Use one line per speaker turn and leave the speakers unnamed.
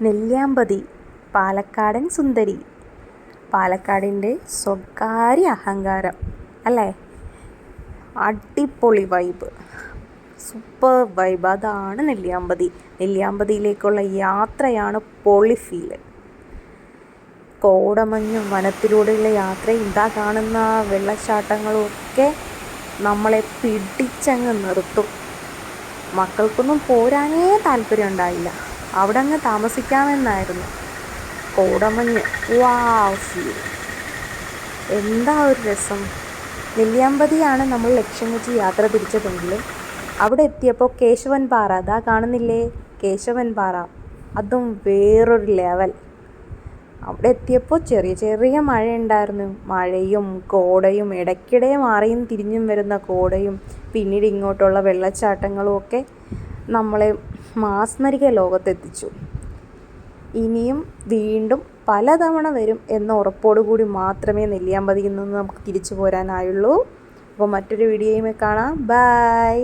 നെല്ലിയാമ്പതി പാലക്കാടൻ സുന്ദരി. പാലക്കാടിൻ്റെ സ്വകാര്യ അഹങ്കാരം അല്ലേ? അടിപൊളി വൈബ്, സൂപ്പർ വൈബ്. അതാണ് നെല്ലിയാമ്പതി. നെല്ലിയാമ്പതിയിലേക്കുള്ള യാത്രയാണ് പൊളി ഫീല്. കോടമഞ്ഞും വനത്തിലൂടെയുള്ള യാത്രയും ഇതാ കാണുന്ന വെള്ളച്ചാട്ടങ്ങളും ഒക്കെ നമ്മളെ പിടിച്ചങ്ങ് നിർത്തും. മക്കൾക്കൊന്നും പോരാനേ താല്പര്യം ഉണ്ടായില്ല. അവിടെ അങ്ങ് താമസിക്കാമെന്നായിരുന്നു. കോടമഞ്ഞ്, വാവ് ഫീൽ, എന്താ ഒരു രസം. നെല്ലിയാമ്പതിയാണ് നമ്മൾ ലക്ഷ്യം വെച്ച് യാത്ര തിരിച്ചതെങ്കിലും അവിടെ എത്തിയപ്പോൾ കേശവൻ പാറ, അതാ കാണുന്നില്ലേ കേശവൻ പാറ, അതും വേറൊരു ലെവൽ. അവിടെ എത്തിയപ്പോൾ ചെറിയ ചെറിയ മഴയുണ്ടായിരുന്നു. മഴയും കോടയും, ഇടയ്ക്കിടെ മാറിയും തിരിഞ്ഞും വരുന്ന കോടയും പിന്നീട് ഇങ്ങോട്ടുള്ള വെള്ളച്ചാട്ടങ്ങളും ഒക്കെ നമ്മളെ മാസ്മരിക ലോകത്തെത്തിച്ചു. ഇനിയും വീണ്ടും പലതവണ വരും എന്ന ഉറപ്പോടുകൂടി മാത്രമേ നെല്ലിയാമ്പതിയിൽ നിന്ന് നമുക്ക് തിരിച്ചു പോരാനായുള്ളൂ. അപ്പോൾ മറ്റൊരു വീഡിയോയുമായി കാണാം. ബൈ.